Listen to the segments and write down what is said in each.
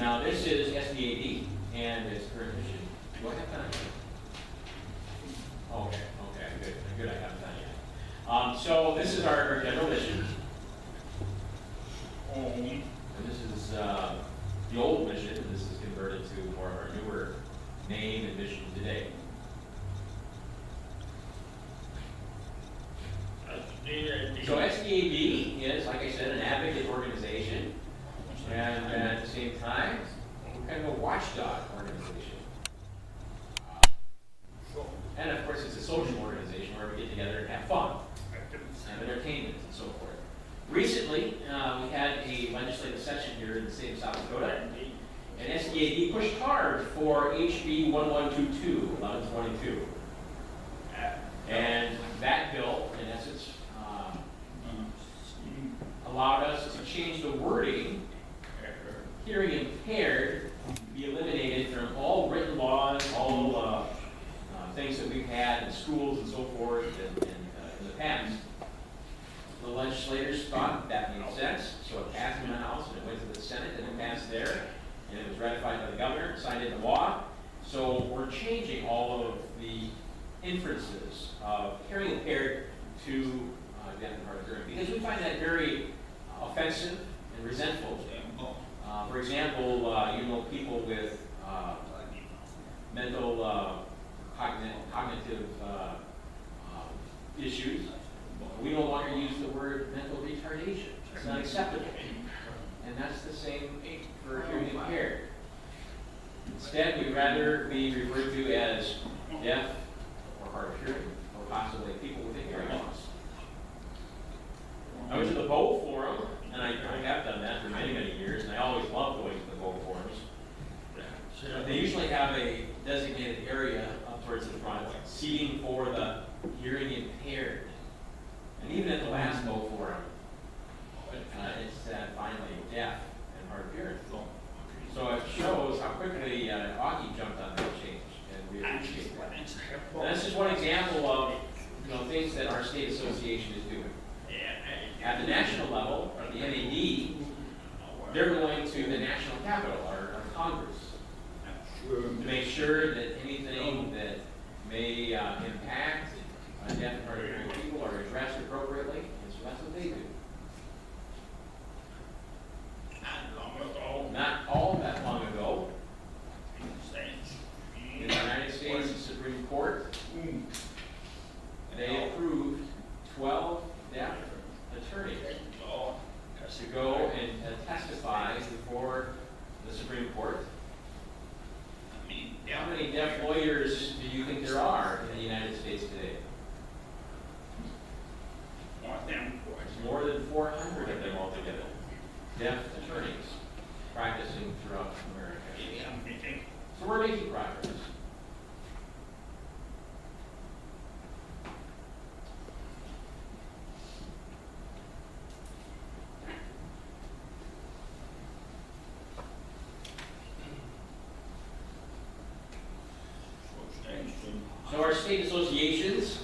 Now this is SDAD and its current mission. Do I have time? Okay, good, I have time yet. So this is our general mission. And this is the old mission. This is converted to more of our newer name and mission today. So SDAD is, like I said, an advocate organization, and at the same time, kind of a watchdog organization. And of course, it's a social organization where we get together and have fun, have entertainment, and so forth. Recently, we had a legislative session here in the state of South Dakota, and SDAD pushed hard for HB 1122. And that bill, in essence, allowed us to change the wording, hearing impaired, be eliminated from all written laws, all things that we've had in schools and so forth in the past. The legislators thought that made sense, so it passed in the House and it went to the Senate and it passed there, and it was ratified by the governor, signed into law. So we're changing all of the inferences of hearing impaired to deaf and hard of hearing, because we find that very offensive and resentful. For example, people with mental cognitive issues, we no longer use the word mental retardation. It's not acceptable. And that's the same for hearing impaired. Instead, we'd rather be referred to as deaf or hard of hearing, or possibly people with a hearing loss. I went to the Bow Forum, and I have done that for many, many years, and I always love going to the Bow Forums. They usually have a designated area up towards the front, seating for the hearing impaired. And even at the last Bow Forum, it said finally deaf and hard of hearing. So it shows how quickly Augie jumped on that change, and we appreciate that. And that's just one example of things that our state association is doing. At the national level, the NAD, they're going to the national capital, our Congress, to make sure that anything that may impact deaf and hard of hearing people are addressed appropriately, and so that's what they do. Not all that long ago, in the United States Supreme Court, they approved 12 deaf attorneys to go and testify before the Supreme Court. How many deaf lawyers do you think there are in the United States today? More than 400 of them altogether. Deaf attorneys practicing throughout America. So we're making progress. So our state associations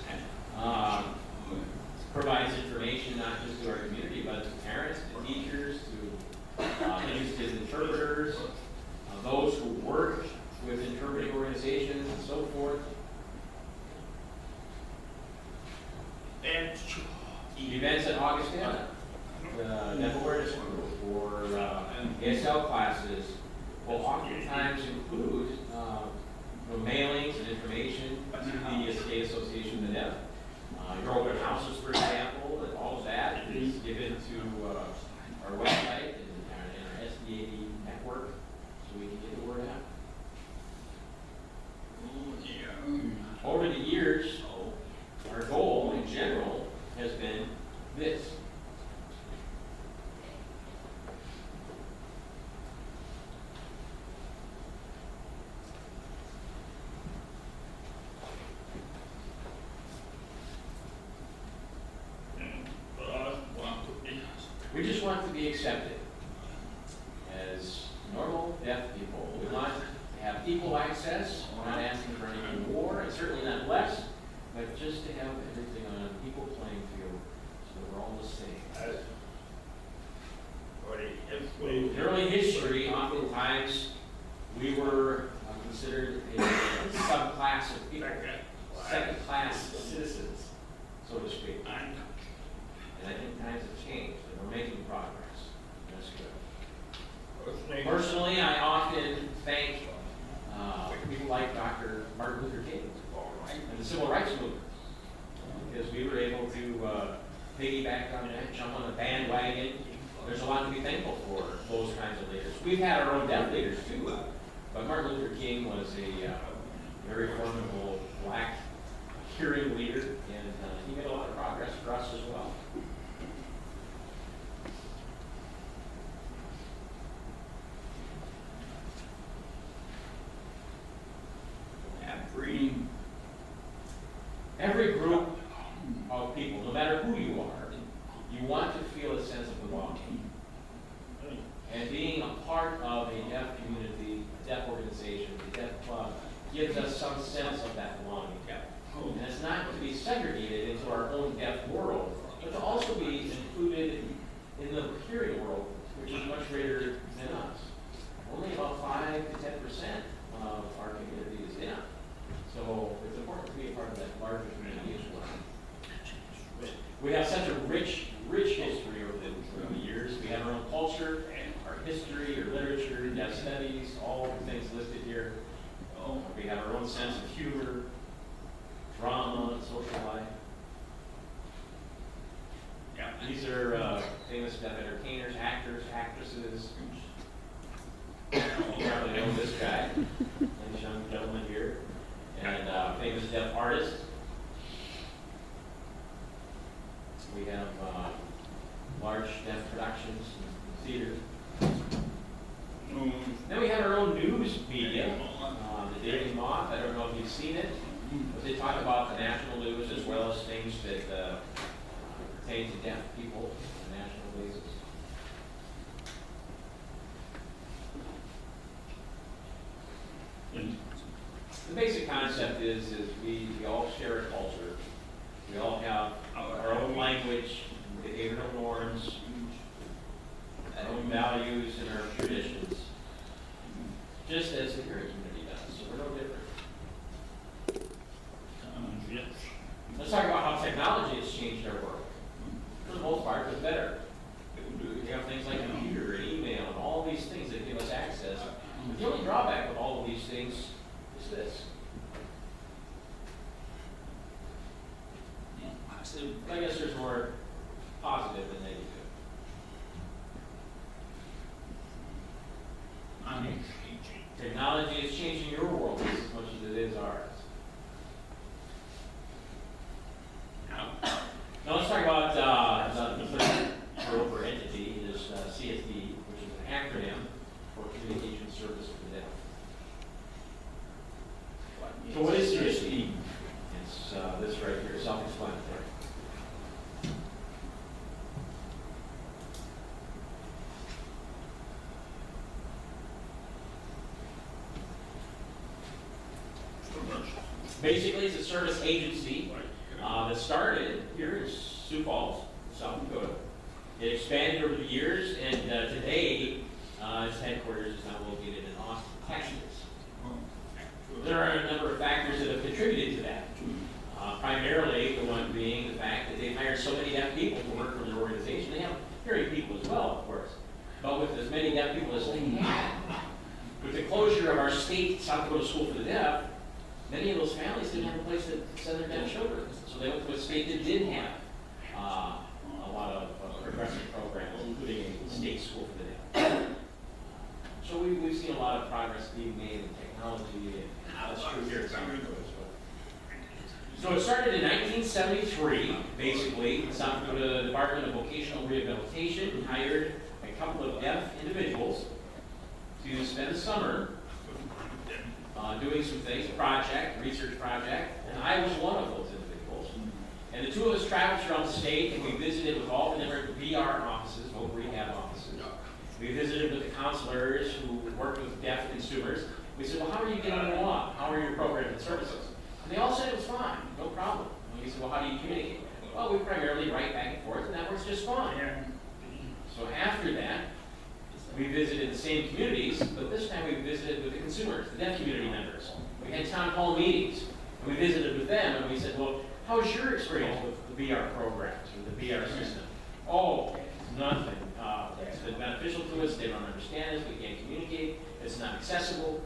provides information not just to our community, but to parents, to teachers, to interested interpreters, those who work with interpreting organizations and so forth. Events at Augustana, the Deaf Awareness Group, or ASL classes will oftentimes include mailings and information to the state association of the deaf. Your open houses, for example, and all of that is given to our website and our SDAD network, so we can get the word out. Over the years, our goal in general has been this. We just want to be accepted as normal deaf people. We want to have equal access. We're not asking for anything more, and certainly not less, but just to have everything on an equal playing field so that we're all the same. In early history, oftentimes we were considered a subclass of people, second-class citizens, so to speak. And I think times have changed, and we're making progress. That's good. Personally, I often thank people like Dr. Martin Luther King and the Civil Rights Movement, because we were able to piggyback on that, jump on the bandwagon. There's a lot to be thankful for those kinds of leaders. We've had our own deaf leaders too, but Martin Luther King was a very formidable black hearing leader, and he made a lot of progress for us as well. Every group of people, no matter who you are, you want to feel a sense of belonging. And being a part of a deaf community, a deaf organization, a deaf club, gives us some sense of that belonging. And it's not to be segregated into our own deaf world, but to also be included in the hearing world, which is much greater than us. Only about 5 to 10% of our community is deaf. So it's important to be a part of that larger community as well. We have such a rich history over the years. We have our own culture, our history, our literature, deaf studies, all the things listed here. We have our own sense of humor, drama, and social life. These are famous deaf entertainers, actors, actresses. You probably know this guy, this young gentleman here, and famous deaf artists. We have large deaf productions and theater. Then we have our own news media, the Daily Moth. I don't know if you've seen it, but they talk about the national news as well as things that pertain to deaf people on a national basis. The basic concept is we all share a culture. We all have our own language, behavioral norms, our own values, and our traditions, just as the hearing community does. So we're no different. Let's talk about how technology has changed our world. For the most part, for the better. We have things like computer and email and all these things that give us access. But the only drawback of all of these things is this. I guess there's more positive than negative. Technology is changing your world as much as it is ours. Now let's talk about the third group or entity, is CSD, which is an acronym for Communication Service for the Deaf. So what is CSD? It's this right here, self-explanatory. Basically, it's a service agency that started here in Sioux Falls, South Dakota. It expanded over the years, and today its headquarters is now located in Austin, Texas. There are a number of factors that have contributed to that. Primarily, the one being the fact that they've hired so many deaf people to work for their organization. They have hearing people as well, of course. But with as many deaf people as they had, with the closure of our state South Dakota School for the Deaf, many of those families didn't have a place to send their deaf children. So they went to a state that did have a lot of progressive programs, including a state school for the deaf. So we've seen a lot of progress being made in technology, and that's true here in South Dakota as well. So it started in 1973, basically. The South Dakota Department of Vocational Rehabilitation hired a couple of deaf individuals to spend the summer doing some things, research project, and I was one of those individuals. And the two of us traveled around the state, and we visited with all the different VR offices, voc rehab offices. We visited with the counselors who worked with deaf consumers. We said, well, how are you getting along? How are your programs and services? And they all said it was fine, no problem. And we said, well, how do you communicate? Well, we primarily write back and forth, and that works just fine. So after that, We visited the same communities, but this time we visited with the consumers, the deaf community members. We had town hall meetings, and we visited with them, and we said, well, how's your experience with the VR programs, or the VR system? Oh, nothing. It's been beneficial to us, they don't understand us, we can't communicate, it's not accessible.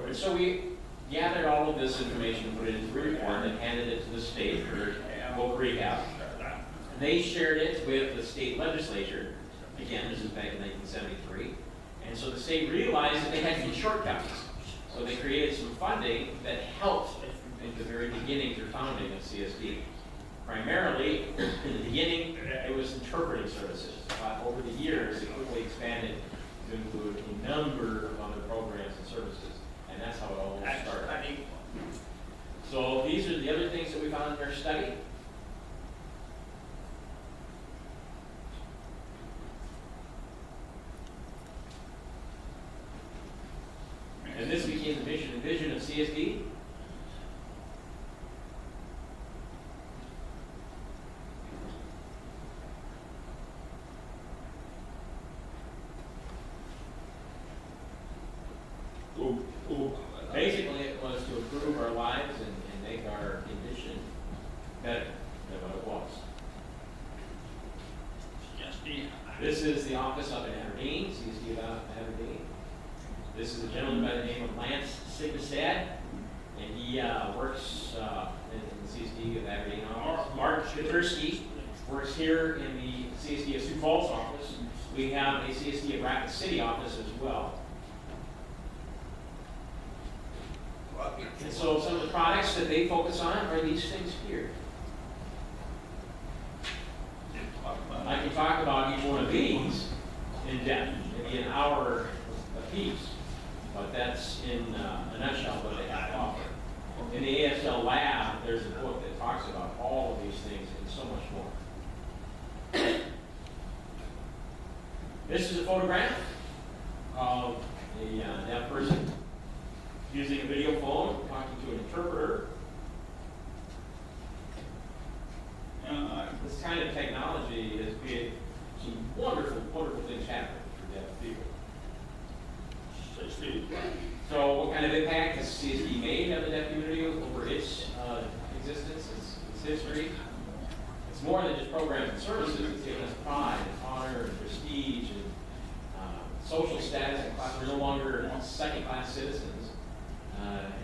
And so we gathered all of this information, put it into a report, and handed it to the state for vocal rehab. They shared it with the state legislature. Again, this is back in 1973. And so the state realized that they had some shortcuts. So they created some funding that helped at the very beginning of founding of CSD. Primarily, in the beginning, it was interpreting services. But over the years, it quickly expanded to include a number of other programs and services. And that's how it all started. So these are the other things that we found in our study. And this became the mission and vision of CSD. Basically, it was to improve our lives and make our condition better than what it was. This is the office up in Aberdeen, CSD about Aberdeen. This is a gentleman by the name of Lance Sigbestad, and he works in the CSD of Aberdeen office. Mark Shatursky works here in the CSD of Sioux Falls office. We have a CSD of Rapid City office as well. And so some of the products that they focus on are these things here. I can talk about each one of these in depth, maybe an hour a piece, but that's in a nutshell what they have to offer. In the ASL lab, there's a book that talks about all of these things and so much more. This is a photograph of a deaf person using a video phone, talking to an interpreter. This kind of technology has made some wonderful, wonderful things happen for deaf people. So what kind of impact has CSD made on the deaf community over its existence, its history? It's more than just programs and services. It's given us pride and honor and prestige and social status and class. We're no longer second-class citizens.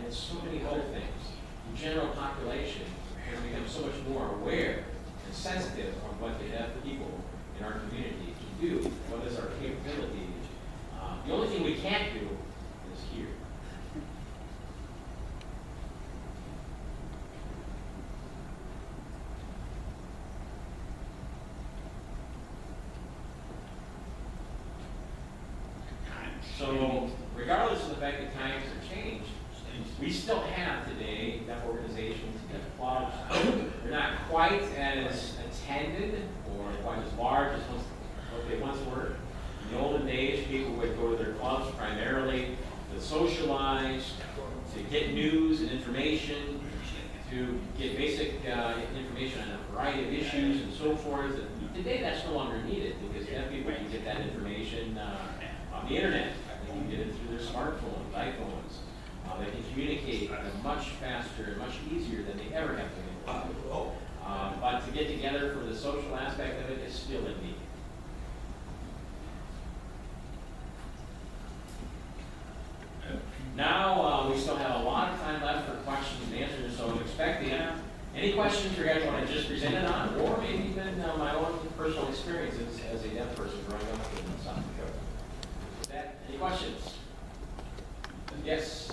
And so many other things. The general population has become so much more aware and sensitive on what the deaf people in our community can do, what is our capability. The only thing we can't do is hear. So, regardless of the fact that times have changed, we still have today deaf organizations, deaf clubs. They're not quite as attended or quite as large as what they once were. In the olden days, people would go to their clubs primarily to socialize, to get news and information, to get basic information on a variety of issues and so forth. And today, that's no longer needed because deaf people can get that information on the internet. They can get it through their smartphones, iPhones. They can communicate much faster and much easier than they ever have been able to. But to get together for the social aspect of it is still in need. Now, we still have a lot of time left for questions and answers, so I'm expecting any questions regarding what I just presented on, or maybe even my own personal experiences as a deaf person growing up in South Dakota. With that, any questions? Yes?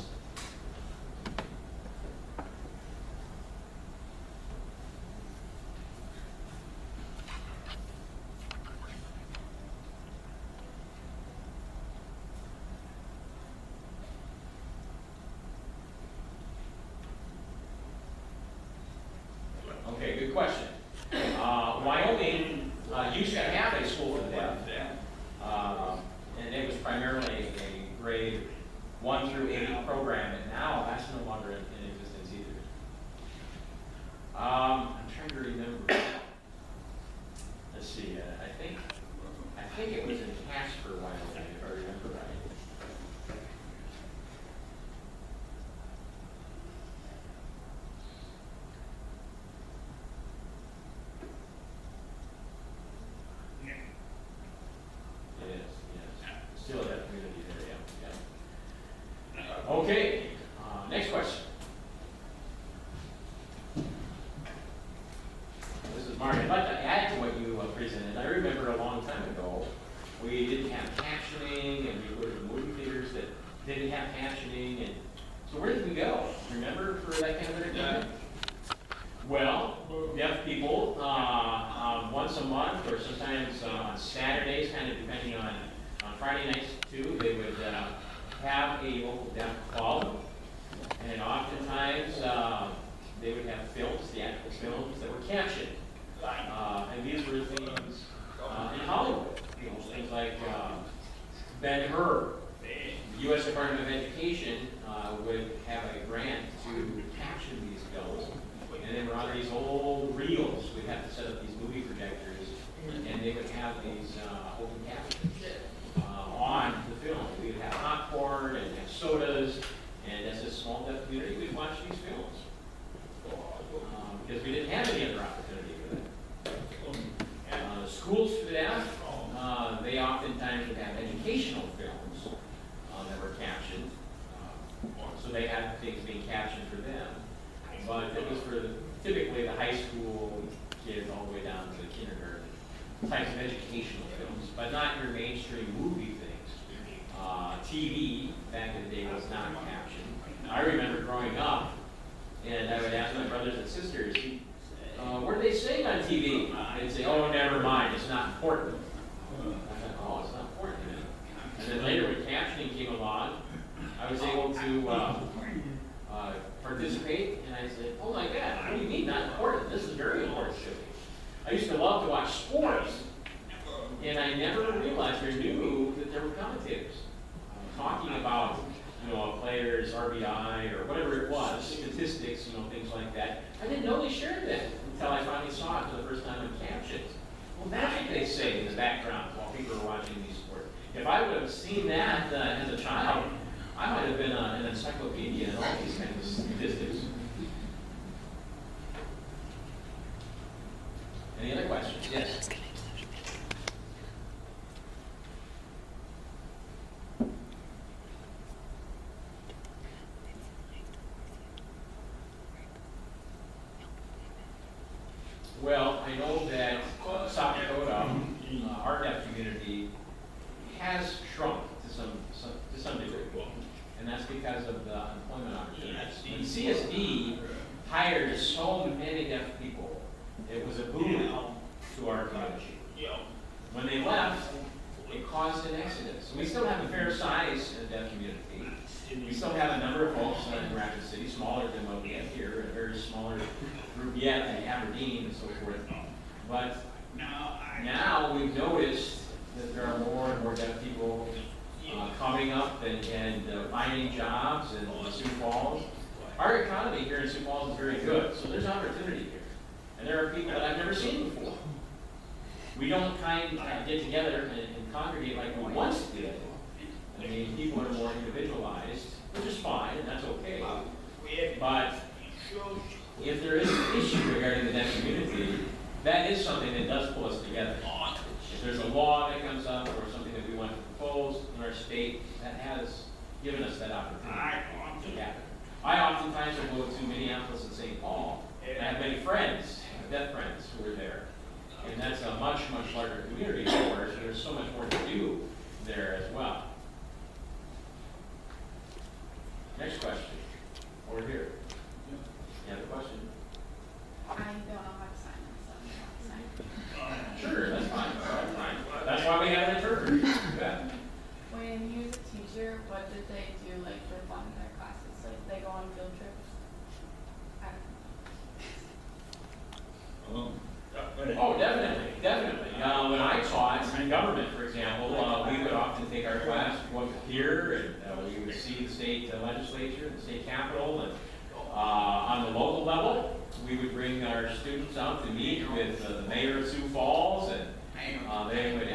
Okay, good question. Wyoming used to have a school for the deaf, and it was primarily a grade 1 through 8 program, and now that's no longer in existence either. I'm trying to remember. Let's see. I think it was in Casper, Wyoming, if I remember a long time ago, we didn't have captioning, and we were movie theaters that didn't have captioning, and so where did we go? Remember for that kind of entertainment? Well, deaf people, once a month, or sometimes on Saturdays, kind of depending on Friday nights too, they would have a local deaf club, and oftentimes they would have films, theatrical films that were captioned. And these were things in Hollywood, things like Ben-Hur. The U.S. Department of Education would have a grant to caption these films. And then on these old reels, we'd have to set up these movie projectors, and they would have these open captions on the film. We would have popcorn and have sodas, and as a small deaf community, we'd watch these films. Because we didn't have any other opportunity for that. Schools for the deaf, they oftentimes would have educational films that were captioned. So they had things being captioned for them. But it was for typically the high school kids all the way down to the kindergarten types of educational films, but not your mainstream movie things. TV back in the day was not captioned. I remember growing up, and I would ask my brothers and sisters, what do they say on TV? They'd say, oh, never mind, it's not important. I thought, oh, it's not important. And then later when captioning came along, I was able to participate, and I said, oh my God, what do you mean not important? This is very important to me. I used to love to watch sports, and I never realized or knew that there were commentators talking about, a player's RBI or whatever it was, statistics, things like that. I didn't know they shared that until I finally saw it for the first time in captions. Well, that's what they say in the background while people are watching these sports. If I would have seen that as a child, I might have been an encyclopedia and all these kinds of statistics. Any other questions? Yes. Well, I know that South Dakota, our deaf community, has shrunk to some degree, and that's because of the employment opportunities. When CSD hired so many deaf people, it was a boom to our community. When they left, it caused an exodus. We still have a fair size deaf community. We still have a number of folks in Rapid City, smaller than what we have here, a very smaller group yet in Aberdeen and so forth. But now we've noticed that there are more and more deaf people coming up and finding jobs in Sioux Falls. Our economy here in Sioux Falls is very good, so there's opportunity here. And there are people that I've never seen before. We don't get together and congregate like we once did. I mean, people are more individualized, which is fine, and that's okay. But if there is an issue regarding the deaf community, that is something that does pull us together. If there's a law that comes up or something that we want to propose in our state, that has given us that opportunity to happen. I oftentimes will go to Minneapolis and St. Paul, and I have many friends, deaf friends, who are there. And that's a much, much larger community, of course, and there's so much more to do there as well. Next question. Over here. You have a question? I don't know how to sign this, so Sure, that's fine. That's fine. That's why we have an interpreter. Yeah. when you was a teacher, what did they do like for fun in their classes? Like they go on field trips? Oh, definitely, definitely. When I taught in government, for example, we would often take our class, go up here, and we would see the state legislature, the state capitol, and on the local level, we would bring our students out to meet with the mayor of Sioux Falls, and they would